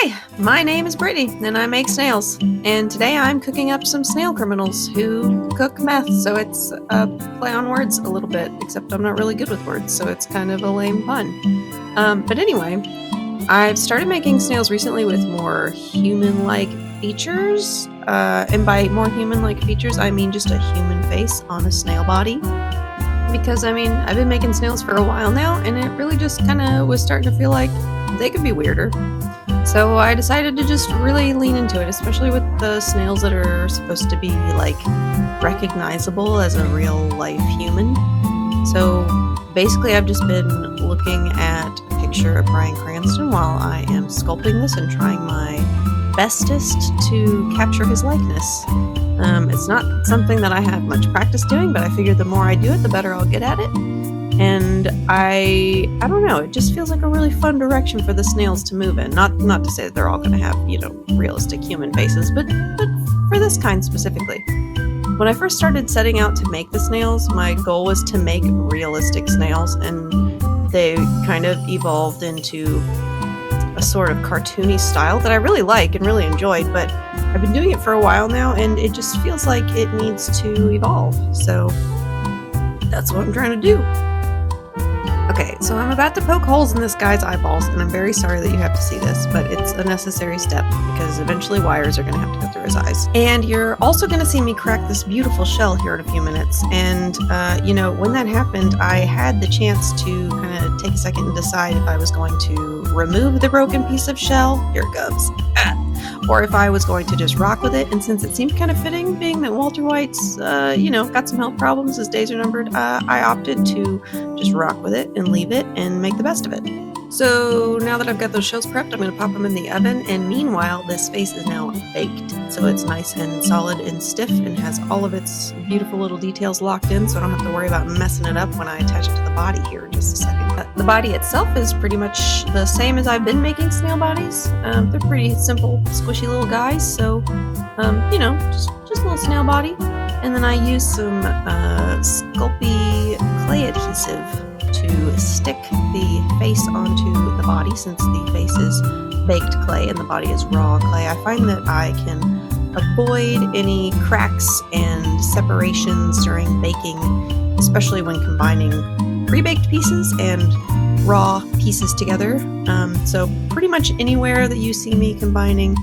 Hi, my name is Brittany, and I make snails. And today I'm cooking up some snail criminals who cook meth, so it's a play on words a little bit, except I'm not really good with words, so it's kind of a lame pun. But anyway, I've started making snails recently with more human-like features. And by more human-like features, I mean just a human face on a snail body. Because, I've been making snails for a while now, and it really just kind of was starting to feel like they could be weirder. So I decided to just really lean into it, especially with the snails that are supposed to be, recognizable as a real-life human. So basically I've just been looking at a picture of Bryan Cranston while I am sculpting this and trying my bestest to capture his likeness. It's not something that I have much practice doing, but I figured the more I do it, the better I'll get at it. And I don't know, it just feels like a really fun direction for the snails to move in. Not to say that they're all going to have, realistic human faces, but for this kind specifically. When I first started setting out to make the snails, my goal was to make realistic snails, and they kind of evolved into a sort of cartoony style that I really like and really enjoyed, but I've been doing it for a while now, and it just feels like it needs to evolve. So that's what I'm trying to do. Okay, so I'm about to poke holes in this guy's eyeballs, and I'm very sorry that you have to see this, but it's a necessary step because eventually wires are going to have to go through his eyes. And you're also going to see me crack this beautiful shell here in a few minutes. And, when that happened, I had the chance to kind of take a second and decide if I was going to remove the broken piece of shell. Here it goes. Or if I was going to just rock with it. And since it seemed kind of fitting, being that Walter White's, got some health problems, his days are numbered, I opted to just rock with it and leave it and make the best of it. So now that I've got those shells prepped, I'm going to pop them in the oven. And meanwhile, this face is now baked. So it's nice and solid and stiff and has all of its beautiful little details locked in. So I don't have to worry about messing it up when I attach it to the body here in just a second. The body itself is pretty much the same as I've been making snail bodies. They're pretty simple, squishy little guys. So, just a little snail body. And then I use some Sculpting clay adhesive to stick the face onto the body, since the face is baked clay and the body is raw clay. I find that I can avoid any cracks and separations during baking, especially when combining pre-baked pieces and raw pieces together. So pretty much anywhere that you see me combining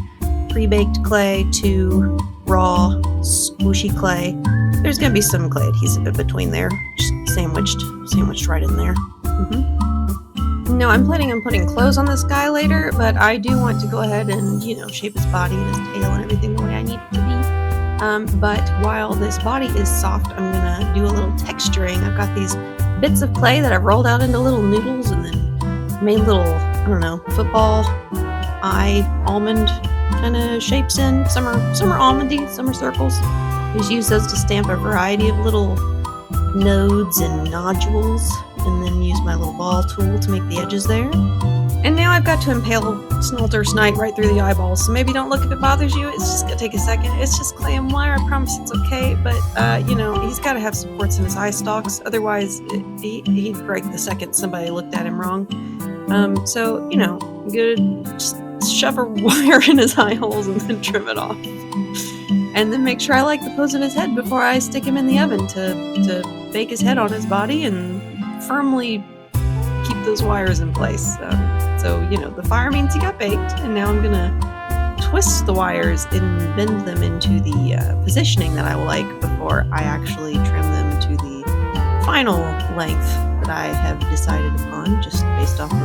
pre-baked clay to raw squishy clay, there's going to be some clay adhesive in between there, just sandwiched right in there. No, I'm planning on putting clothes on this guy later, but I do want to go ahead and, shape his body and his tail and everything the way I need it to be. But while this body is soft, I'm going to do a little texturing. I've got these bits of clay that I've rolled out into little noodles and then made little, football eye almond kind of shapes in. Some are almondy, some are circles. Just use those to stamp a variety of little nodes and nodules, and then use my little ball tool to make the edges there. And now I've got to impale Snolter Snight right through the eyeballs, so maybe don't look if it bothers you. It's just gonna take a second. It's just clay and wire, I promise it's okay, but he's gotta have supports in his eye stalks, otherwise he'd break the second somebody looked at him wrong. So, good, just shove a wire in his eye holes and then trim it off. And then make sure I like the pose of his head before I stick him in the oven to bake his head on his body and firmly keep those wires in place. So the fire means he got baked, and now I'm gonna twist the wires and bend them into the positioning that I will like before I actually trim them to the final length that I have decided upon, just based off of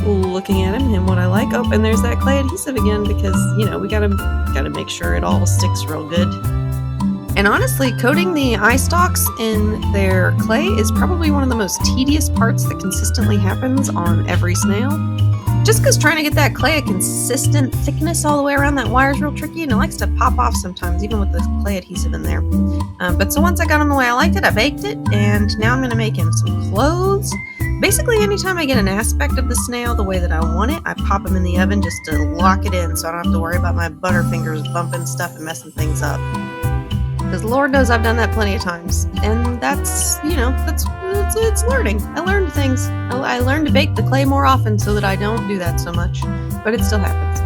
looking at him and what I like. Oh, and there's that clay adhesive again, because we gotta make sure it all sticks real good. And honestly, coating the eye stalks in their clay is probably one of the most tedious parts that consistently happens on every snail. Just because trying to get that clay a consistent thickness all the way around that wire is real tricky, and it likes to pop off sometimes, even with the clay adhesive in there. But so once I got him the way I liked it, I baked it, and now I'm going to make him some clothes. Basically, anytime I get an aspect of the snail the way that I want it, I pop him in the oven just to lock it in, so I don't have to worry about my butterfingers bumping stuff and messing things up. because Lord knows I've done that plenty of times. And that's, it's learning. I learned things. I learned to bake the clay more often so that I don't do that so much, but it still happens.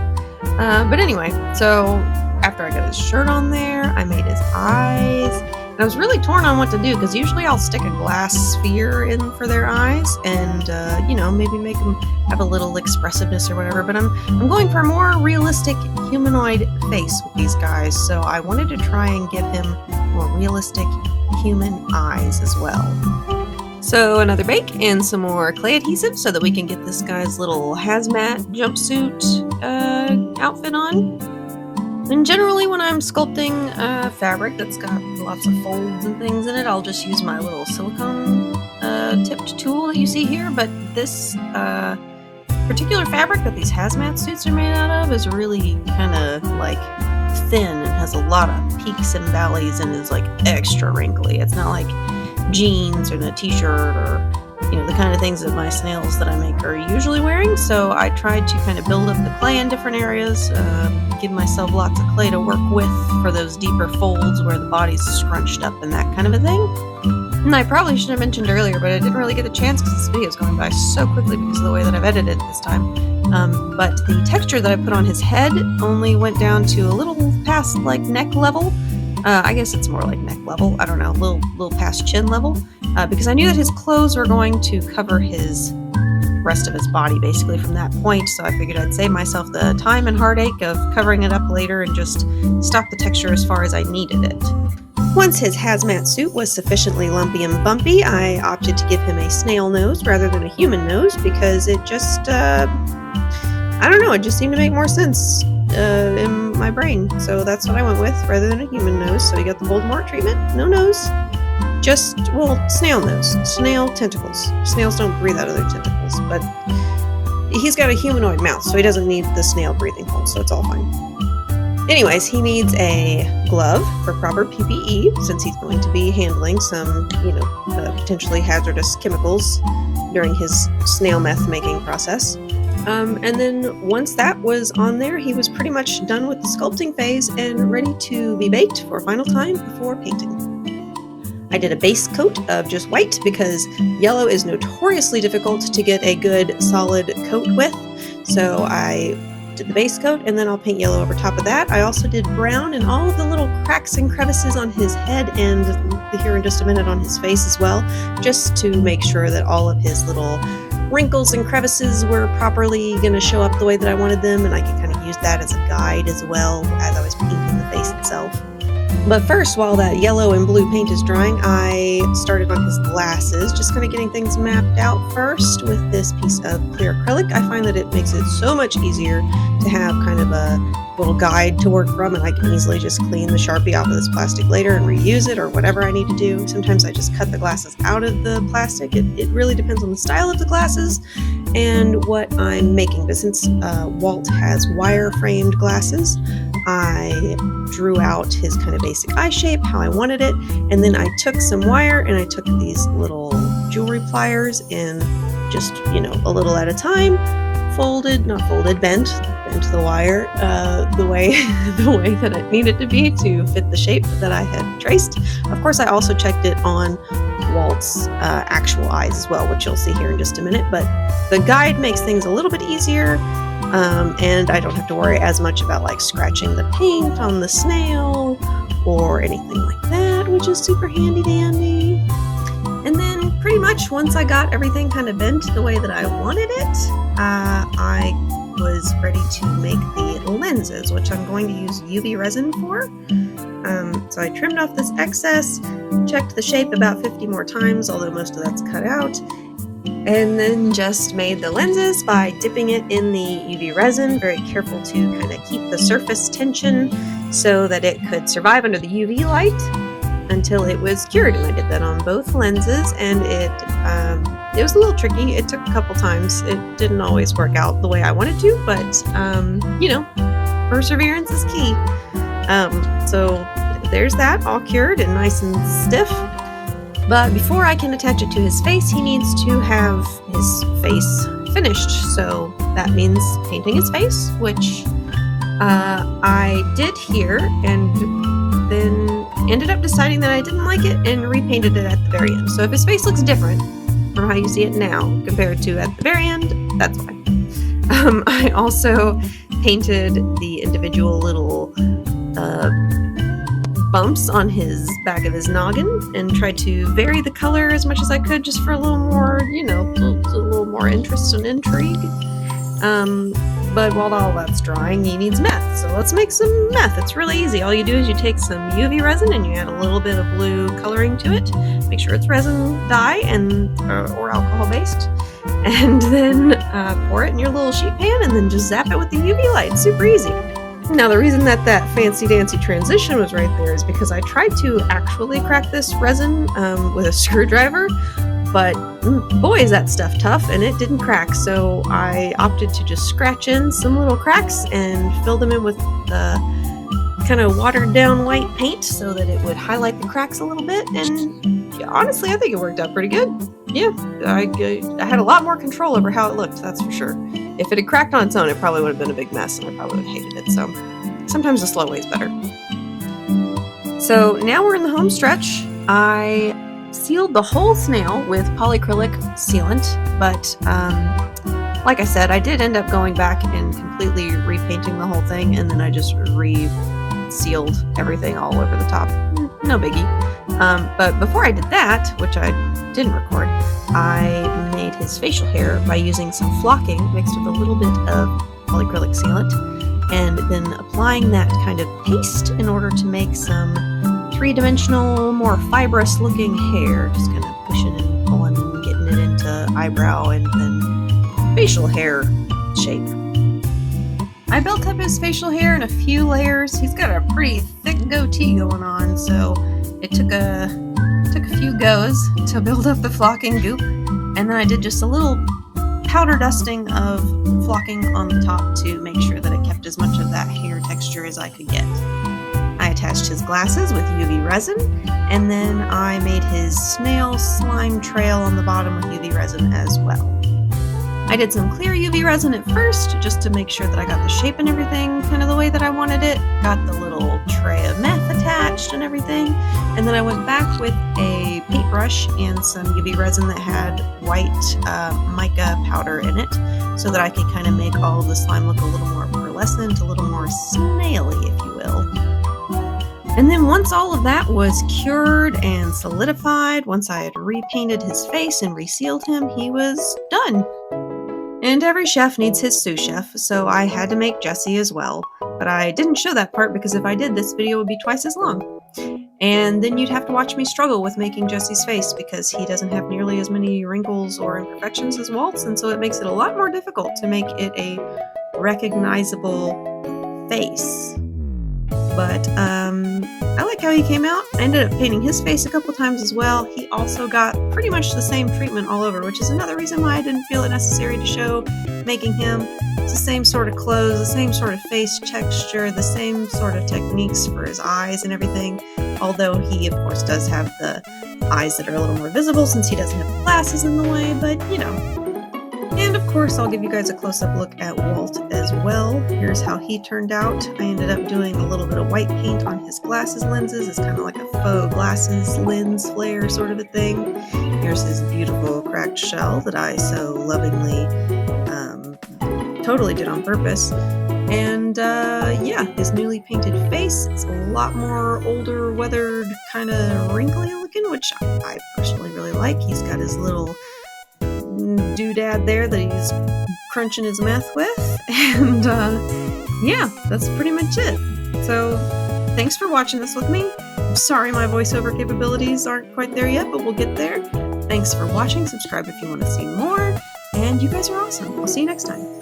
But anyway, so after I got his shirt on there, I made his eyes. And I was really torn on what to do because usually I'll stick a glass sphere in for their eyes and, maybe make them have a little expressiveness or whatever. But I'm going for a more realistic humanoid face with these guys. So I wanted to try and give him more realistic human eyes as well. So another bake and some more clay adhesive so that we can get this guy's little hazmat jumpsuit outfit on. And generally when I'm sculpting fabric that's got lots of folds and things in it, I'll just use my little silicone tipped tool that you see here. But this particular fabric that these hazmat suits are made out of is really kind of like thin and has a lot of peaks and valleys and is like extra wrinkly. It's not like jeans or a t-shirt or the kind of things that my snails that I make are usually wearing. So I tried to kind of build up the clay in different areas, give myself lots of clay to work with for those deeper folds where the body's scrunched up and that kind of a thing. And I probably should have mentioned earlier, but I didn't really get a chance because this video is going by so quickly because of the way that I've edited this time. But the texture that I put on his head only went down to a little past like neck level. I guess it's more like neck level. I don't know, a little past chin level. Because I knew that his clothes were going to cover his rest of his body basically from that point. So I figured I'd save myself the time and heartache of covering it up later and just stop the texture as far as I needed it. Once his hazmat suit was sufficiently lumpy and bumpy, I opted to give him a snail nose rather than a human nose because it just, I don't know, it just seemed to make more sense in my brain. So that's what I went with rather than a human nose. So he got the Voldemort treatment, no nose. Just, snail nose, snail tentacles. Snails don't breathe out of their tentacles, but he's got a humanoid mouth, so he doesn't need the snail breathing hole, so it's all fine. Anyways, he needs a glove for proper PPE, since he's going to be handling some, potentially hazardous chemicals during his snail meth making process. And then once that was on there, he was pretty much done with the sculpting phase and ready to be baked for a final time before painting. I did a base coat of just white because yellow is notoriously difficult to get a good solid coat with. So I did the base coat and then I'll paint yellow over top of that. I also did brown in all of the little cracks and crevices on his head and here in just a minute on his face as well, just to make sure that all of his little wrinkles and crevices were properly going to show up the way that I wanted them, and I could kind of use that as a guide as well as I was painting the face itself. But first, while that yellow and blue paint is drying, I started on his glasses, just kind of getting things mapped out first with this piece of clear acrylic. I find that it makes it so much easier to have kind of a little guide to work from, and I can easily just clean the Sharpie off of this plastic later and reuse it or whatever I need to do. Sometimes I just cut the glasses out of the plastic. It really depends on the style of the glasses and what I'm making. But since Walt has wire-framed glasses, I drew out his kind of basic eye shape, how I wanted it, and then I took some wire and I took these little jewelry pliers and just, a little at a time, bent the wire the way that it needed to be to fit the shape that I had traced. Of course, I also checked it on Walt's actual eyes as well, which you'll see here in just a minute, but the guide makes things a little bit easier. And I don't have to worry as much about like scratching the paint on the snail or anything like that, which is super handy dandy. And then pretty much once I got everything kind of bent the way that I wanted it, I was ready to make the lenses, which I'm going to use UV resin for. So I trimmed off this excess, checked the shape about 50 more times, although most of that's cut out, and then just made the lenses by dipping it in the UV resin, very careful to kind of keep the surface tension so that it could survive under the UV light until it was cured. And I did that on both lenses, and it was a little tricky. It took a couple times. It didn't always work out the way I wanted to, but perseverance is key. So there's that, all cured and nice and stiff. But before I can attach it to his face, he needs to have his face finished. So that means painting his face, which I did here, and then ended up deciding that I didn't like it and repainted it at the very end. So if his face looks different from how you see it now compared to at the very end, that's why. I also painted the individual little bumps on his back of his noggin and tried to vary the color as much as I could just for a little more, you know, a little more interest and intrigue. But while all that's drying, he needs meth. So let's make some meth. It's really easy. All you do is you take some UV resin and you add a little bit of blue coloring to it. Make sure it's resin dye and or alcohol based. And then pour it in your little sheet pan and then just zap it with the UV light. Super easy. Now the reason that fancy dancy transition was right there is because I tried to actually crack this resin with a screwdriver, but boy is that stuff tough, and it didn't crack. So I opted to just scratch in some little cracks and fill them in with the kind of watered down white paint so that it would highlight the cracks a little bit. And yeah, honestly, I think it worked out pretty good. Yeah, I had a lot more control over how it looked, that's for sure. If it had cracked on its own, it probably would have been a big mess and I probably would have hated it. So sometimes the slow way is better. So now we're in the home stretch. I sealed the whole snail with polyacrylic sealant, but like I said, I did end up going back and completely repainting the whole thing, and then I just re-sealed everything all over the top. No biggie. But before I did that, which I didn't record, I made his facial hair by using some flocking mixed with a little bit of polyacrylic sealant, and then applying that kind of paste in order to make some three-dimensional, more fibrous looking hair. Just kind of pushing and pulling and getting it into eyebrow and then facial hair shape. I built up his facial hair in a few layers. He's got a pretty thick goatee going on, so it took a few goes to build up the flocking goop, and then I did just a little powder dusting of flocking on the top to make sure that it kept as much of that hair texture as I could get. I attached his glasses with UV resin, and then I made his snail slime trail on the bottom with UV resin as well. I did some clear UV resin at first, just to make sure that I got the shape and everything kind of the way that I wanted it. Got the little tray of meth attached and everything. And then I went back with a paintbrush and some UV resin that had white mica powder in it, so that I could kind of make all of the slime look a little more pearlescent, a little more snaily, if you will. And then once all of that was cured and solidified, once I had repainted his face and resealed him, he was done. And every chef needs his sous chef, so I had to make Jesse as well. But I didn't show that part because if I did, this video would be twice as long. And then you'd have to watch me struggle with making Jesse's face because he doesn't have nearly as many wrinkles or imperfections as Walt's, and so it makes it a lot more difficult to make it a recognizable face. But I like how he came out. I ended up painting his face a couple times as well. He also got pretty much the same treatment all over, which is another reason why I didn't feel it necessary to show making him. It's the same sort of clothes, the same sort of face texture, the same sort of techniques for his eyes and everything. Although he, of course, does have the eyes that are a little more visible since he doesn't have the glasses in the way, but you know. And of course, I'll give you guys a close-up look at Walt as well. Here's how he turned out. I ended up doing a little bit of white paint on his glasses lenses. It's kind of like a faux glasses lens flare sort of a thing. Here's his beautiful cracked shell that I so lovingly totally did on purpose. And yeah, his newly painted face, it's a lot more older, weathered, kind of wrinkly looking, which I personally really like. He's got his little doodad there that he's crunching his meth with, and yeah, that's pretty much it. So thanks for watching this with me. I'm sorry my voiceover capabilities aren't quite there yet, but we'll get there. Thanks for watching. Subscribe if you want to see more, and you guys are awesome. I'll see you next time.